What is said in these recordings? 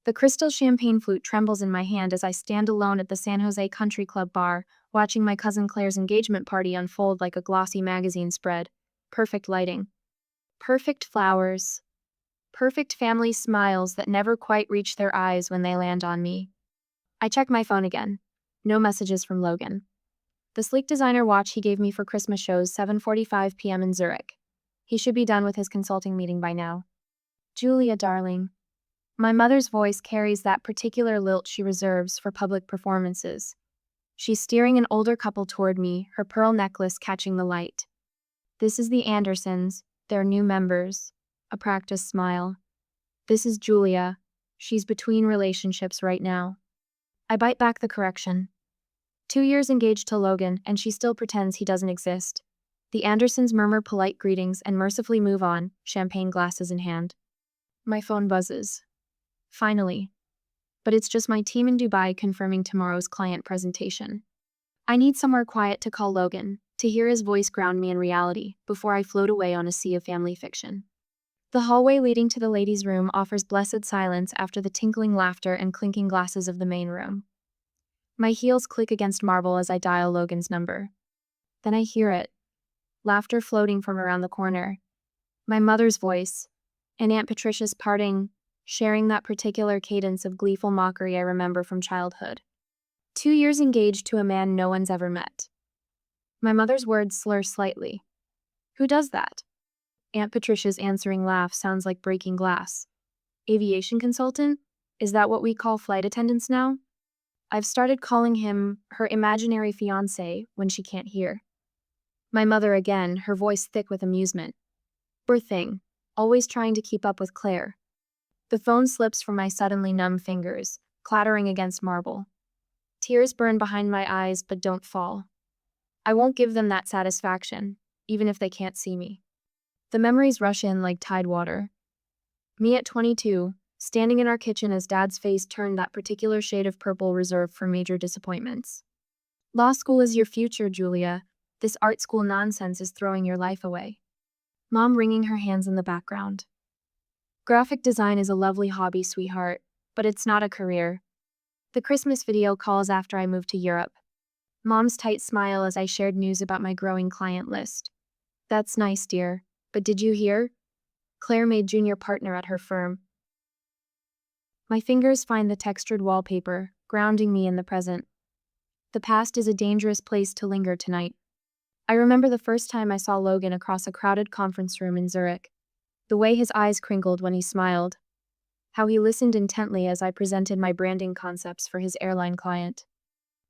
The crystal champagne flute trembles in my hand as I stand alone at the San Jose Country Club bar, watching my cousin Claire's engagement party unfold like a glossy magazine spread. Perfect lighting. Perfect flowers. Perfect family smiles that never quite reach their eyes when they land on me. I check my phone again. No messages from Logan. The sleek designer watch he gave me for Christmas shows 7:45 p.m. in Zurich. He should be done with his consulting meeting by now. Julia, darling. My mother's voice carries that particular lilt she reserves for public performances. She's steering an older couple toward me, her pearl necklace catching the light. This is the Andersons, their new members. A practiced smile. This is Julia. She's between relationships right now. I bite back the correction. 2 years engaged to Logan, and she still pretends he doesn't exist. The Andersons murmur polite greetings and mercifully move on, champagne glasses in hand. My phone buzzes. Finally. But it's just my team in Dubai confirming tomorrow's client presentation. I need somewhere quiet to call Logan, to hear his voice ground me in reality, before I float away on a sea of family fiction. The hallway leading to the ladies' room offers blessed silence after the tinkling laughter and clinking glasses of the main room. My heels click against marble as I dial Logan's number. Then I hear it. Laughter floating from around the corner. My mother's voice, and Aunt Patricia's parting, sharing that particular cadence of gleeful mockery I remember from childhood. 2 years engaged to a man no one's ever met. My mother's words slur slightly. Who does that? Aunt Patricia's answering laugh sounds like breaking glass. Aviation consultant? Is that what we call flight attendants now? I've started calling him her imaginary fiance when she can't hear. My mother again, her voice thick with amusement. Poor thing, always trying to keep up with Claire. The phone slips from my suddenly numb fingers, clattering against marble. Tears burn behind my eyes but don't fall. I won't give them that satisfaction, even if they can't see me. The memories rush in like tide water. Me at 22, standing in our kitchen as Dad's face turned that particular shade of purple reserved for major disappointments. Law school is your future, Julia. This art school nonsense is throwing your life away. Mom wringing her hands in the background. Graphic design is a lovely hobby, sweetheart, but it's not a career. The Christmas video calls after I moved to Europe. Mom's tight smile as I shared news about my growing client list. That's nice, dear, but did you hear? Claire made junior partner at her firm. My fingers find the textured wallpaper, grounding me in the present. The past is a dangerous place to linger tonight. I remember the first time I saw Logan across a crowded conference room in Zurich. The way his eyes crinkled when he smiled. How he listened intently as I presented my branding concepts for his airline client.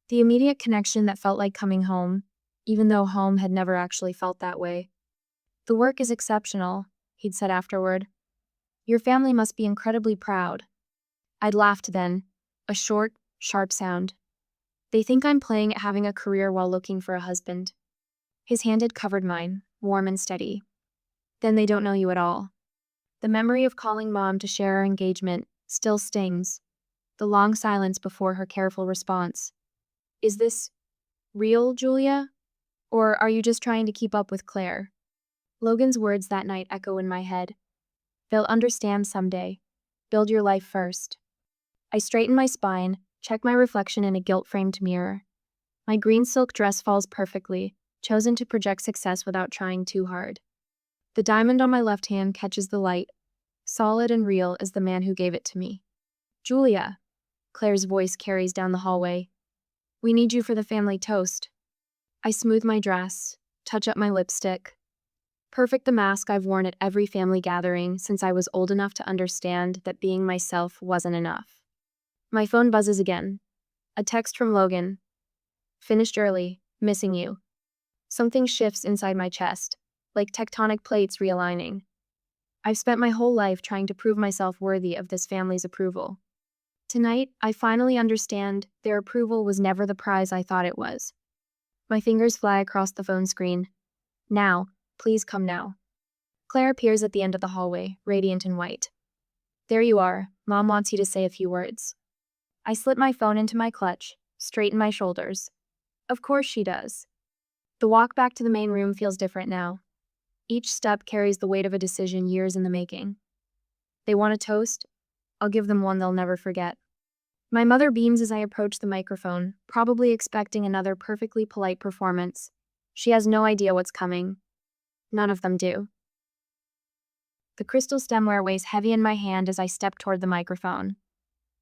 The immediate connection that felt like coming home, even though home had never actually felt that way. The work is exceptional, he'd said afterward. Your family must be incredibly proud. I'd laughed then, a short, sharp sound. They think I'm playing at having a career while looking for a husband. His hand had covered mine, warm and steady. Then they don't know you at all. The memory of calling Mom to share our engagement still stings. The long silence before her careful response. Is this real, Julia? Or are you just trying to keep up with Claire? Logan's words that night echo in my head. They'll understand someday. Build your life first. I straighten my spine, check my reflection in a gilt-framed mirror. My green silk dress falls perfectly, chosen to project success without trying too hard. The diamond on my left hand catches the light, solid and real as the man who gave it to me. Julia, Claire's voice carries down the hallway. We need you for the family toast. I smooth my dress, touch up my lipstick. Perfect the mask I've worn at every family gathering since I was old enough to understand that being myself wasn't enough. My phone buzzes again. A text from Logan. Finished early, missing you. Something shifts inside my chest, like tectonic plates realigning. I've spent my whole life trying to prove myself worthy of this family's approval. Tonight, I finally understand their approval was never the prize I thought it was. My fingers fly across the phone screen. Now, please come now. Claire appears at the end of the hallway, radiant in white. There you are. Mom wants you to say a few words. I slip my phone into my clutch, straighten my shoulders. Of course she does. The walk back to the main room feels different now. Each step carries the weight of a decision years in the making. They want a toast? I'll give them one they'll never forget. My mother beams as I approach the microphone, probably expecting another perfectly polite performance. She has no idea what's coming. None of them do. The crystal stemware weighs heavy in my hand as I step toward the microphone.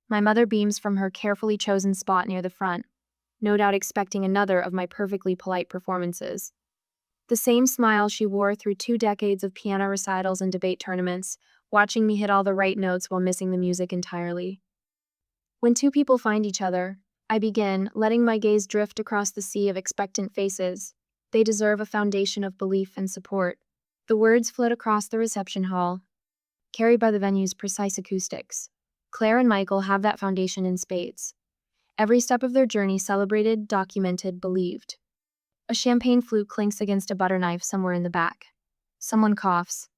My mother beams from her carefully chosen spot near the front, no doubt expecting another of my perfectly polite performances. The same smile she wore through 2 decades of piano recitals and debate tournaments, watching me hit all the right notes while missing the music entirely. When two people find each other, I begin, letting my gaze drift across the sea of expectant faces. They deserve a foundation of belief and support. The words float across the reception hall, carried by the venue's precise acoustics. Claire and Michael have that foundation in spades. Every step of their journey celebrated, documented, believed. A champagne flute clinks against a butter knife somewhere in the back. Someone coughs.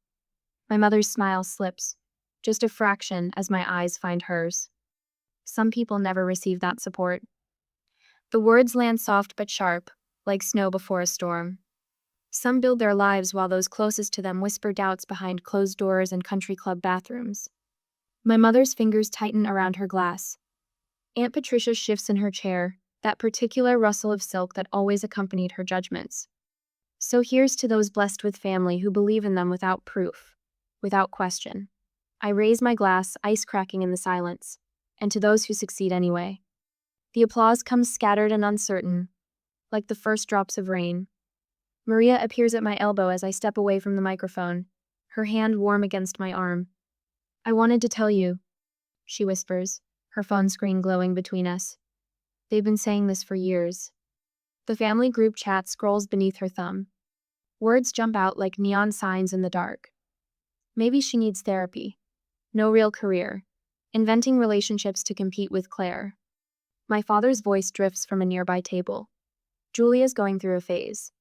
My mother's smile slips, just a fraction as my eyes find hers. Some people never receive that support. The words land soft but sharp, like snow before a storm. Some build their lives while those closest to them whisper doubts behind closed doors and country club bathrooms. My mother's fingers tighten around her glass. Aunt Patricia shifts in her chair, that particular rustle of silk that always accompanied her judgments. So here's to those blessed with family who believe in them without proof, without question. I raise my glass, ice cracking in the silence, and to those who succeed anyway. The applause comes scattered and uncertain, like the first drops of rain. Maria appears at my elbow as I step away from the microphone, her hand warm against my arm. I wanted to tell you, she whispers, her phone screen glowing between us. They've been saying this for years. The family group chat scrolls beneath her thumb. Words jump out like neon signs in the dark. Maybe she needs therapy. No real career. Inventing relationships to compete with Claire. My father's voice drifts from a nearby table. Julia's going through a phase.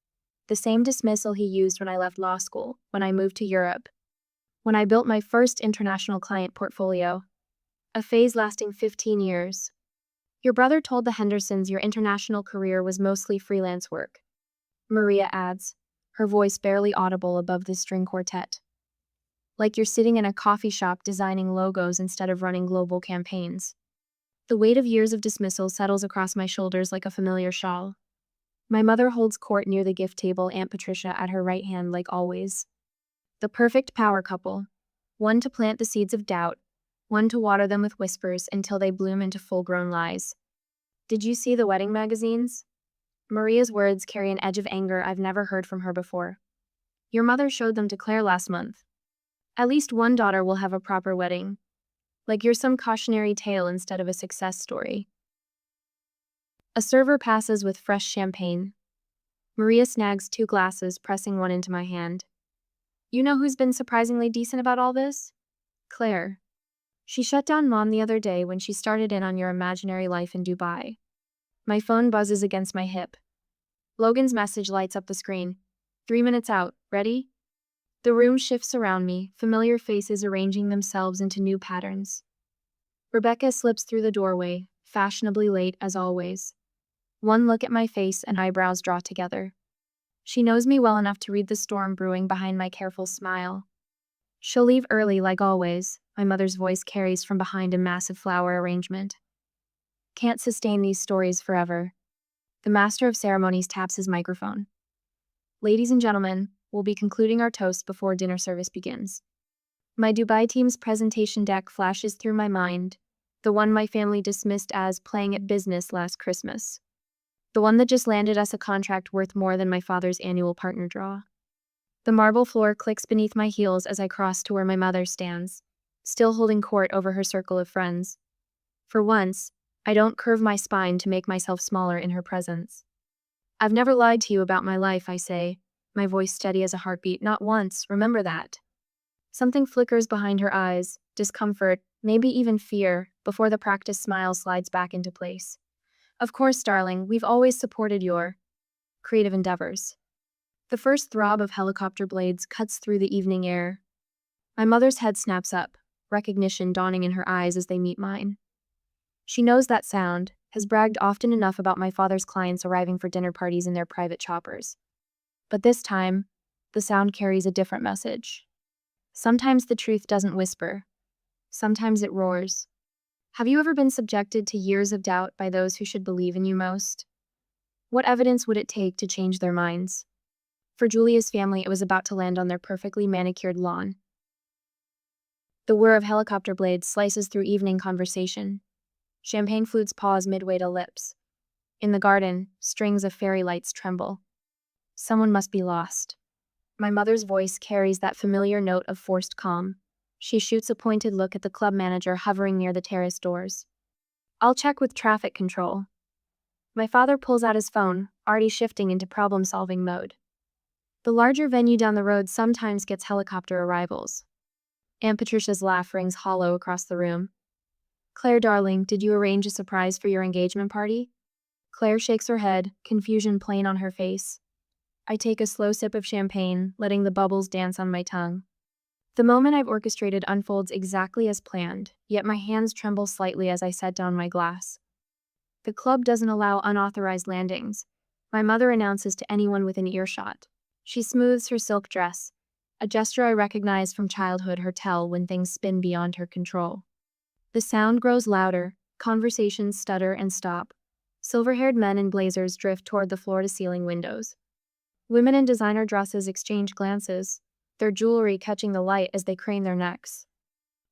The same dismissal he used when I left law school, when I moved to Europe, when I built my first international client portfolio. A phase lasting 15 years. Your brother told the Hendersons your international career was mostly freelance work. Maria adds, her voice barely audible above the string quartet. Like you're sitting in a coffee shop designing logos instead of running global campaigns. The weight of years of dismissal settles across my shoulders like a familiar shawl. My mother holds court near the gift table, Aunt Patricia at her right hand like always. The perfect power couple. One to plant the seeds of doubt, one to water them with whispers until they bloom into full-grown lies. Did you see the wedding magazines? Maria's words carry an edge of anger I've never heard from her before. Your mother showed them to Claire last month. At least one daughter will have a proper wedding. Like you're some cautionary tale instead of a success story. A server passes with fresh champagne. Maria snags 2 glasses, pressing one into my hand. You know who's been surprisingly decent about all this? Claire. She shut down Mom the other day when she started in on your imaginary life in Dubai. My phone buzzes against my hip. Logan's message lights up the screen. 3 minutes out. Ready? The room shifts around me, familiar faces arranging themselves into new patterns. Rebecca slips through the doorway, fashionably late as always. One look at my face and eyebrows draw together. She knows me well enough to read the storm brewing behind my careful smile. She'll leave early like always, my mother's voice carries from behind a massive flower arrangement. Can't sustain these stories forever. The master of ceremonies taps his microphone. Ladies and gentlemen, we'll be concluding our toast before dinner service begins. My Dubai team's presentation deck flashes through my mind, the one my family dismissed as playing at business last Christmas. The one that just landed us a contract worth more than my father's annual partner draw. The marble floor clicks beneath my heels as I cross to where my mother stands, still holding court over her circle of friends. For once, I don't curve my spine to make myself smaller in her presence. I've never lied to you about my life, I say, my voice steady as a heartbeat. Not once, remember that. Something flickers behind her eyes, discomfort, maybe even fear, before the practiced smile slides back into place. Of course, darling, we've always supported your creative endeavors. The first throb of helicopter blades cuts through the evening air. My mother's head snaps up, recognition dawning in her eyes as they meet mine. She knows that sound, has bragged often enough about my father's clients arriving for dinner parties in their private choppers. But this time, the sound carries a different message. Sometimes the truth doesn't whisper. Sometimes it roars. Have you ever been subjected to years of doubt by those who should believe in you most? What evidence would it take to change their minds? For Julia's family, it was about to land on their perfectly manicured lawn. The whir of helicopter blades slices through evening conversation. Champagne flutes pause midway to lips. In the garden, strings of fairy lights tremble. Someone must be lost. My mother's voice carries that familiar note of forced calm. She shoots a pointed look at the club manager hovering near the terrace doors. I'll check with traffic control. My father pulls out his phone, already shifting into problem-solving mode. The larger venue down the road sometimes gets helicopter arrivals. Aunt Patricia's laugh rings hollow across the room. Claire, darling, did you arrange a surprise for your engagement party? Claire shakes her head, confusion plain on her face. I take a slow sip of champagne, letting the bubbles dance on my tongue. The moment I've orchestrated unfolds exactly as planned, yet my hands tremble slightly as I set down my glass. The club doesn't allow unauthorized landings. My mother announces to anyone within earshot. She smooths her silk dress, a gesture I recognize from childhood, her tell when things spin beyond her control. The sound grows louder, conversations stutter and stop. Silver-haired men in blazers drift toward the floor-to-ceiling windows. Women in designer dresses exchange glances, their jewelry catching the light as they crane their necks.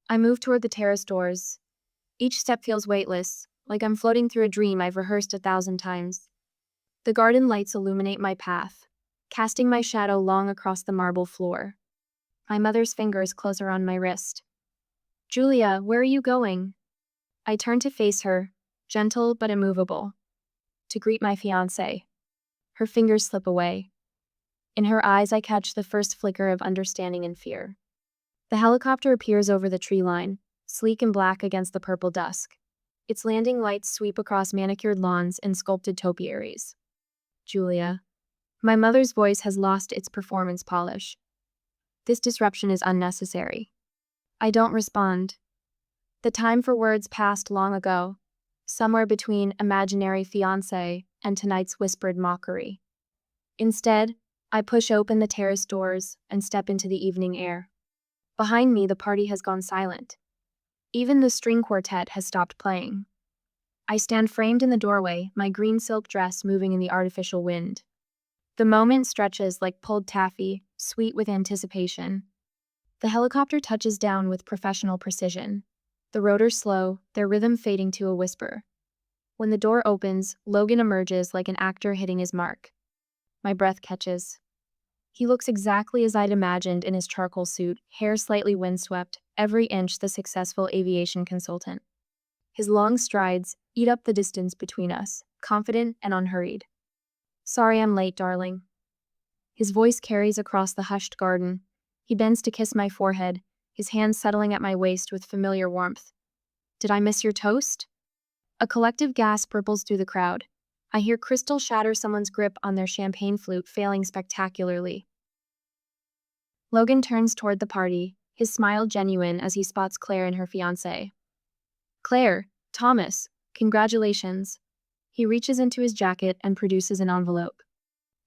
I move toward the terrace doors. Each step feels weightless, like I'm floating through a dream I've rehearsed 1,000 times. The garden lights illuminate my path, casting my shadow long across the marble floor. My mother's fingers close around my wrist. Julia, where are you going? I turn to face her, gentle but immovable, to greet my fiance. Her fingers slip away. In her eyes, I catch the first flicker of understanding and fear. The helicopter appears over the tree line, sleek and black against the purple dusk. Its landing lights sweep across manicured lawns and sculpted topiaries. Julia. My mother's voice has lost its performance polish. This disruption is unnecessary. I don't respond. The time for words passed long ago, somewhere between imaginary fiancé and tonight's whispered mockery. Instead, I push open the terrace doors and step into the evening air. Behind me, the party has gone silent. Even the string quartet has stopped playing. I stand framed in the doorway, my green silk dress moving in the artificial wind. The moment stretches like pulled taffy, sweet with anticipation. The helicopter touches down with professional precision. The rotors slow, their rhythm fading to a whisper. When the door opens, Logan emerges like an actor hitting his mark. My breath catches. He looks exactly as I'd imagined in his charcoal suit, hair slightly windswept, every inch the successful aviation consultant. His long strides eat up the distance between us, confident and unhurried. Sorry I'm late, darling. His voice carries across the hushed garden. He bends to kiss my forehead, his hands settling at my waist with familiar warmth. Did I miss your toast? A collective gasp ripples through the crowd. I hear crystal shatter someone's grip on their champagne flute, failing spectacularly. Logan turns toward the party, his smile genuine as he spots Claire and her fiancé. Claire, Thomas, congratulations. He reaches into his jacket and produces an envelope.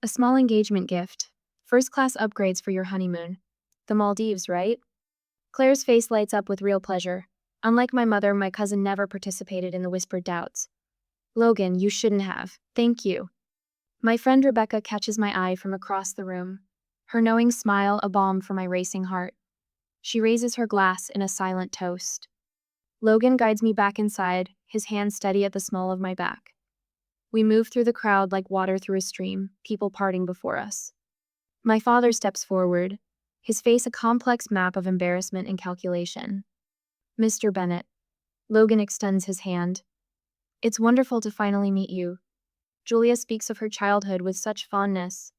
A small engagement gift. First-class upgrades for your honeymoon. The Maldives, right? Claire's face lights up with real pleasure. Unlike my mother, my cousin never participated in the whispered doubts. Logan, you shouldn't have. Thank you. My friend Rebecca catches my eye from across the room, her knowing smile a balm for my racing heart. She raises her glass in a silent toast. Logan guides me back inside, his hand steady at the small of my back. We move through the crowd like water through a stream, people parting before us. My father steps forward, his face a complex map of embarrassment and calculation. Mr. Bennett. Logan extends his hand. It's wonderful to finally meet you. Julia speaks of her childhood with such fondness.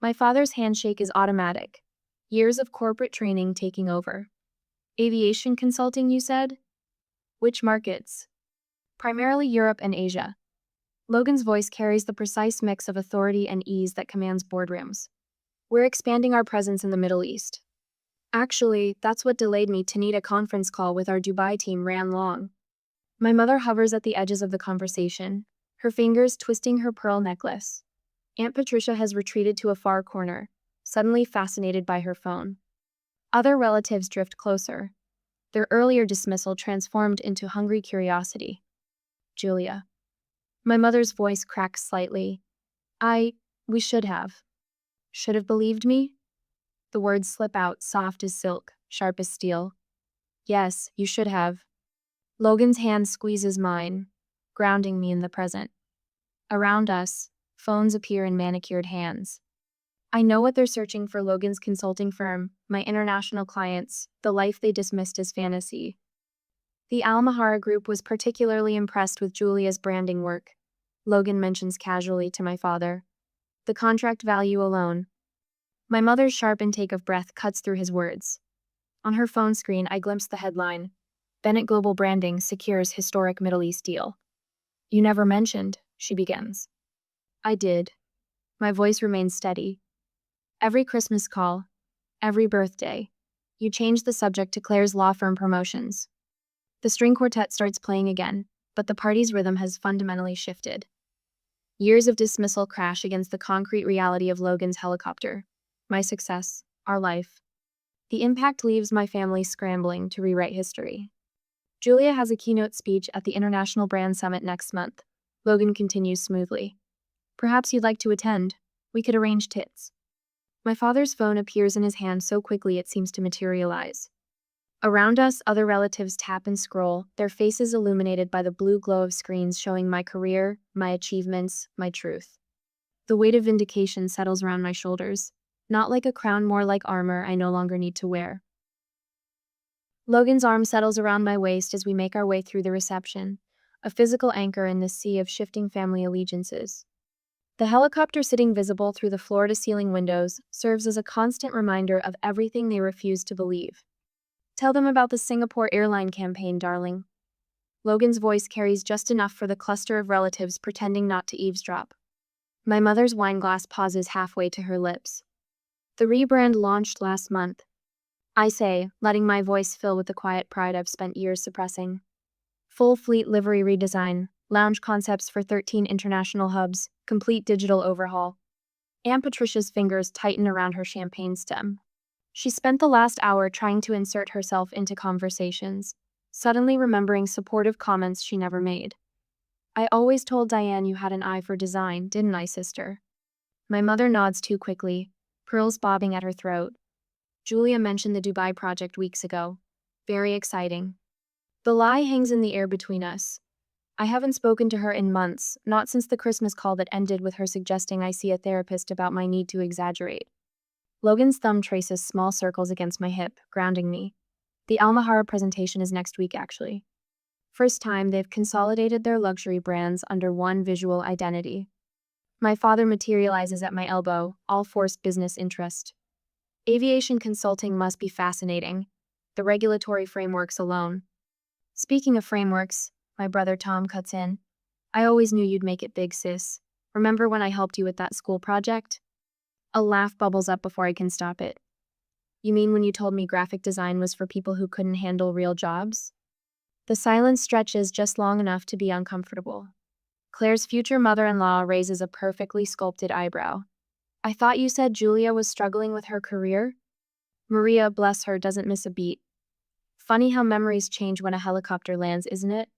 My father's handshake is automatic. Years of corporate training taking over. Aviation consulting, you said? Which markets? Primarily Europe and Asia. Logan's voice carries the precise mix of authority and ease that commands boardrooms. We're expanding our presence in the Middle East. Actually, that's what delayed me to need a conference call with our Dubai team ran long. My mother hovers at the edges of the conversation, her fingers twisting her pearl necklace. Aunt Patricia has retreated to a far corner, suddenly fascinated by her phone. Other relatives drift closer, Their earlier dismissal transformed into hungry curiosity. Julia. My mother's voice cracked slightly. We should have. Should have believed me? The words slip out, soft as silk, sharp as steel. Yes, you should have. Logan's hand squeezes mine, grounding me in the present. Around us, phones appear in manicured hands. I know what they're searching for: Logan's consulting firm, my international clients, the life they dismissed as fantasy. The Almahara group was particularly impressed with Julia's branding work. Logan mentions casually to my father. The contract value alone. My mother's sharp intake of breath cuts through his words. On her phone screen, I glimpse the headline: Bennett Global Branding secures historic Middle East deal. You never mentioned, she begins. I did. My voice remains steady. Every Christmas call, every birthday, you change the subject to Claire's law firm promotions. The string quartet starts playing again, but the party's rhythm has fundamentally shifted. Years of dismissal crash against the concrete reality of Logan's helicopter. My success, our life. The impact leaves my family scrambling to rewrite history. Julia has a keynote speech at the International Brand Summit next month. Logan continues smoothly. Perhaps you'd like to attend. We could arrange tits. My father's phone appears in his hand so quickly it seems to materialize. Around us, other relatives tap and scroll, their faces illuminated by the blue glow of screens showing my career, my achievements, my truth. The weight of vindication settles around my shoulders, not like a crown, more like armor I no longer need to wear. Logan's arm settles around my waist as we make our way through the reception, a physical anchor in this sea of shifting family allegiances. The helicopter sitting visible through the floor-to-ceiling windows serves as a constant reminder of everything they refuse to believe. Tell them about the Singapore airline campaign, darling. Logan's voice carries just enough for the cluster of relatives pretending not to eavesdrop. My mother's wine glass pauses halfway to her lips. The rebrand launched last month. I say, letting my voice fill with the quiet pride I've spent years suppressing. Full fleet livery redesign, lounge concepts for 13 international hubs, complete digital overhaul. Aunt Patricia's fingers tighten around her champagne stem. She spent the last hour trying to insert herself into conversations, suddenly remembering supportive comments she never made. I always told Diane you had an eye for design, didn't I, sister? My mother nods too quickly, pearls bobbing at her throat. Julia mentioned the Dubai project weeks ago. Very exciting. The lie hangs in the air between us. I haven't spoken to her in months, not since the Christmas call that ended with her suggesting I see a therapist about my need to exaggerate. Logan's thumb traces small circles against my hip, grounding me. The Almahara presentation is next week, actually. First time they've consolidated their luxury brands under one visual identity. My father materializes at my elbow, all forced business interest. Aviation consulting must be fascinating. The regulatory frameworks alone. Speaking of frameworks, my brother Tom cuts in. I always knew you'd make it big, sis. Remember when I helped you with that school project? A laugh bubbles up before I can stop it. You mean when you told me graphic design was for people who couldn't handle real jobs? The silence stretches just long enough to be uncomfortable. Claire's future mother-in-law raises a perfectly sculpted eyebrow. I thought you said Julia was struggling with her career? Maria, bless her, doesn't miss a beat. Funny how memories change when a helicopter lands, isn't it?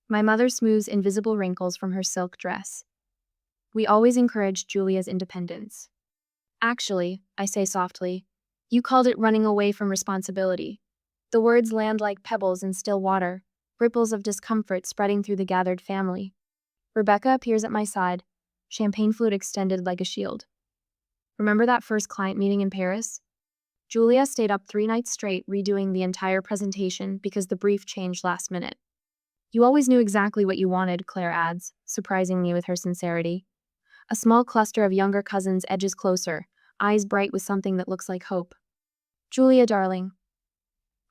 My mother smooths invisible wrinkles from her silk dress. We always encouraged Julia's independence. Actually, I say softly, you called it running away from responsibility. The words land like pebbles in still water, ripples of discomfort spreading through the gathered family. Rebecca appears at my side, champagne flute extended like a shield. Remember that first client meeting in Paris? Julia stayed up 3 nights straight redoing the entire presentation because the brief changed last minute. You always knew exactly what you wanted, Claire adds, surprising me with her sincerity. A small cluster of younger cousins edges closer, eyes bright with something that looks like hope. Julia, darling.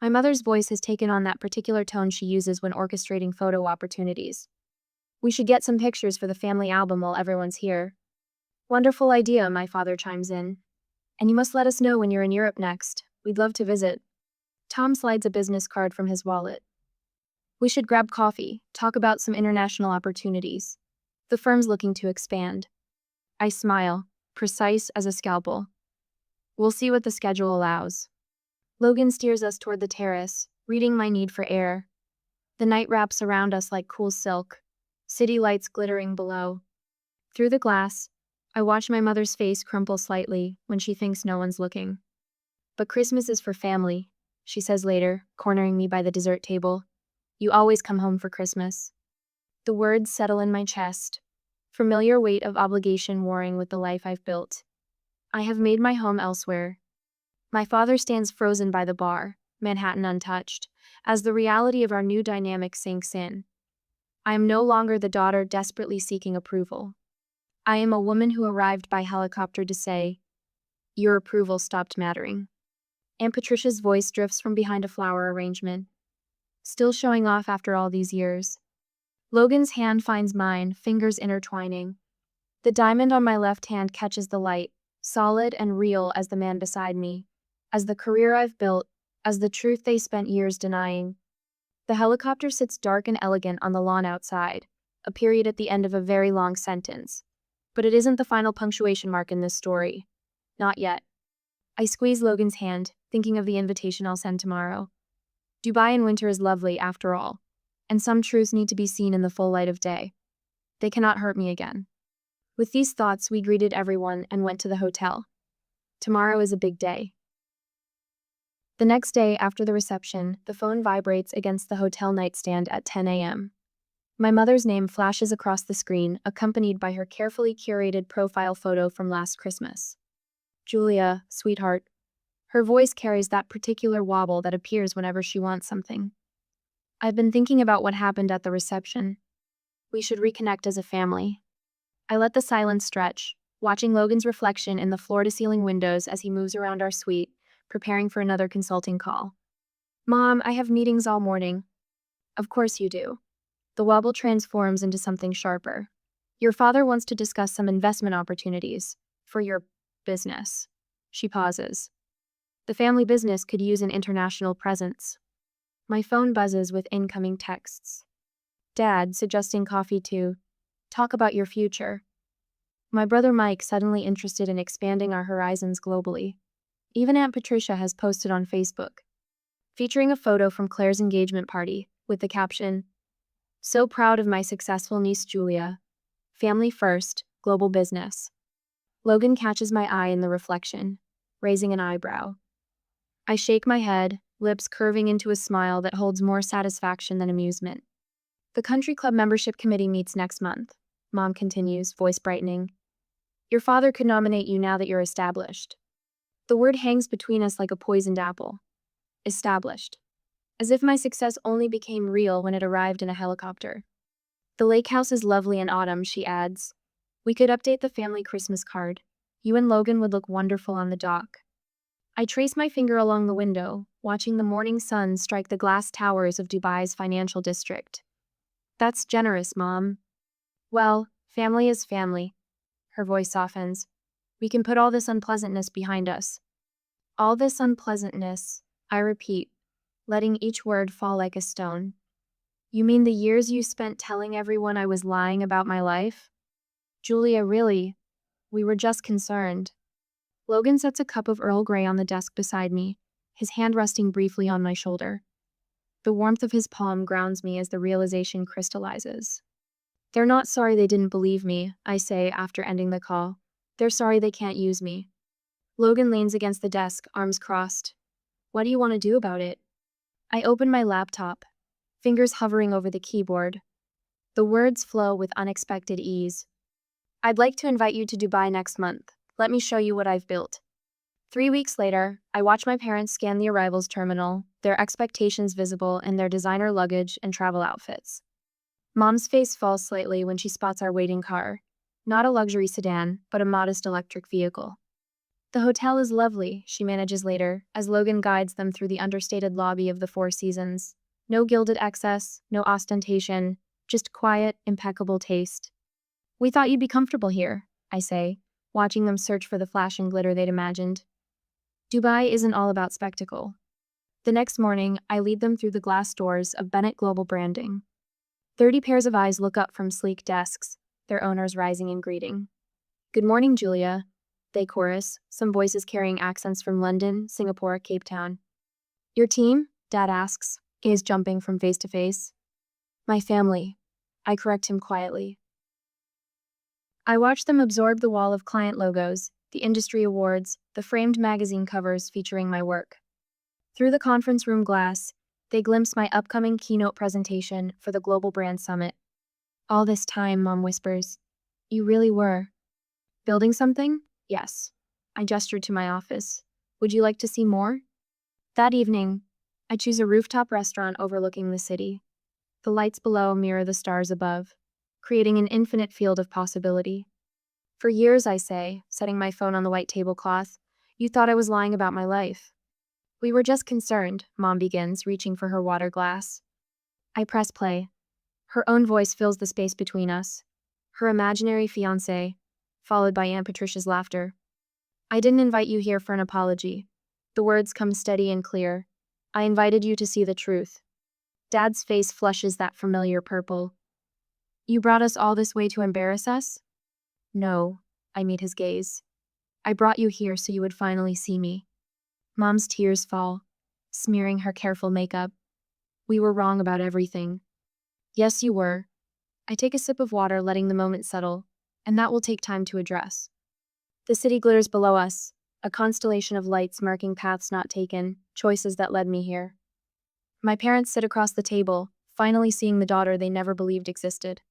My mother's voice has taken on that particular tone she uses when orchestrating photo opportunities. We should get some pictures for the family album while everyone's here. Wonderful idea, my father chimes in. And you must let us know when you're in Europe next. We'd love to visit. Tom slides a business card from his wallet. We should grab coffee, talk about some international opportunities. The firm's looking to expand. I smile, precise as a scalpel. We'll see what the schedule allows. Logan steers us toward the terrace, reading my need for air. The night wraps around us like cool silk, city lights glittering below. Through the glass, I watch my mother's face crumple slightly when she thinks no one's looking. But Christmas is for family, she says later, cornering me by the dessert table. You always come home for Christmas. The words settle in my chest, familiar weight of obligation warring with the life I've built. I have made my home elsewhere. My father stands frozen by the bar, Manhattan untouched, as the reality of our new dynamic sinks in. I am no longer the daughter desperately seeking approval. I am a woman who arrived by helicopter to say, your approval stopped mattering. Aunt Patricia's voice drifts from behind a flower arrangement, still showing off after all these years. Logan's hand finds mine, fingers intertwining. The diamond on my left hand catches the light, solid and real as the man beside me, as the career I've built, as the truth they spent years denying. The helicopter sits dark and elegant on the lawn outside, a period at the end of a very long sentence. But it isn't the final punctuation mark in this story. Not yet. I squeeze Logan's hand, thinking of the invitation I'll send tomorrow. Dubai in winter is lovely, after all, and some truths need to be seen in the full light of day. They cannot hurt me again. With these thoughts, we greeted everyone and went to the hotel. Tomorrow is a big day. The next day, after the reception, the phone vibrates against the hotel nightstand at 10 a.m. My mother's name flashes across the screen, accompanied by her carefully curated profile photo from last Christmas. Julia, sweetheart. Her voice carries that particular wobble that appears whenever she wants something. I've been thinking about what happened at the reception. We should reconnect as a family. I let the silence stretch, watching Logan's reflection in the floor-to-ceiling windows as he moves around our suite, preparing for another consulting call. Mom, I have meetings all morning. Of course you do. The wobble transforms into something sharper. Your father wants to discuss some investment opportunities for your business. She pauses. The family business could use an international presence. My phone buzzes with incoming texts. Dad, suggesting coffee to talk about your future. My brother Mike, suddenly interested in expanding our horizons globally. Even Aunt Patricia has posted on Facebook, featuring a photo from Claire's engagement party, with the caption, "So proud of my successful niece Julia. Family first, global business." Logan catches my eye in the reflection, raising an eyebrow. I shake my head, lips curving into a smile that holds more satisfaction than amusement. The country club membership committee meets next month, Mom continues, voice brightening. Your father could nominate you now that you're established. The word hangs between us like a poisoned apple. Established. As if my success only became real when it arrived in a helicopter. The lake house is lovely in autumn, she adds. We could update the family Christmas card. You and Logan would look wonderful on the dock. I trace my finger along the window, watching the morning sun strike the glass towers of Dubai's financial district. That's generous, Mom. Well, family is family. Her voice softens. We can put all this unpleasantness behind us. All this unpleasantness, I repeat, letting each word fall like a stone. You mean the years you spent telling everyone I was lying about my life? Julia, really? We were just concerned. Logan sets a cup of Earl Grey on the desk beside me, his hand resting briefly on my shoulder. The warmth of his palm grounds me as the realization crystallizes. They're not sorry they didn't believe me, I say after ending the call. They're sorry they can't use me. Logan leans against the desk, arms crossed. What do you want to do about it? I open my laptop, fingers hovering over the keyboard. The words flow with unexpected ease. I'd like to invite you to Dubai next month. Let me show you what I've built. 3 weeks later, I watch my parents scan the arrivals terminal, their expectations visible in their designer luggage and travel outfits. Mom's face falls slightly when she spots our waiting car. Not a luxury sedan, but a modest electric vehicle. The hotel is lovely, she manages later, as Logan guides them through the understated lobby of the Four Seasons. No gilded excess, no ostentation, just quiet, impeccable taste. We thought you'd be comfortable here, I say, watching them search for the flash and glitter they'd imagined. Dubai isn't all about spectacle. The next morning, I lead them through the glass doors of Bennett Global Branding. 30 pairs of eyes look up from sleek desks, their owners rising in greeting. Good morning, Julia, they chorus, some voices carrying accents from London, Singapore, Cape Town. Your team? Dad asks, gaze jumping from face to face. My family. I correct him quietly. I watch them absorb the wall of client logos, the industry awards, the framed magazine covers featuring my work. Through the conference room glass, they glimpse my upcoming keynote presentation for the Global Brand Summit. All this time, Mom whispers, you really were. Building something? Yes. I gestured to my office. Would you like to see more? That evening, I choose a rooftop restaurant overlooking the city. The lights below mirror the stars above, creating an infinite field of possibility. For years, I say, setting my phone on the white tablecloth, you thought I was lying about my life. We were just concerned, Mom begins, reaching for her water glass. I press play. Her own voice fills the space between us. Her imaginary fiance, followed by Aunt Patricia's laughter. I didn't invite you here for an apology. The words come steady and clear. I invited you to see the truth. Dad's face flushes that familiar purple. You brought us all this way to embarrass us? No, I meet his gaze. I brought you here so you would finally see me. Mom's tears fall, smearing her careful makeup. We were wrong about everything. Yes, you were. I take a sip of water, letting the moment settle, and that will take time to address. The city glitters below us, a constellation of lights marking paths not taken, choices that led me here. My parents sit across the table, finally seeing the daughter they never believed existed.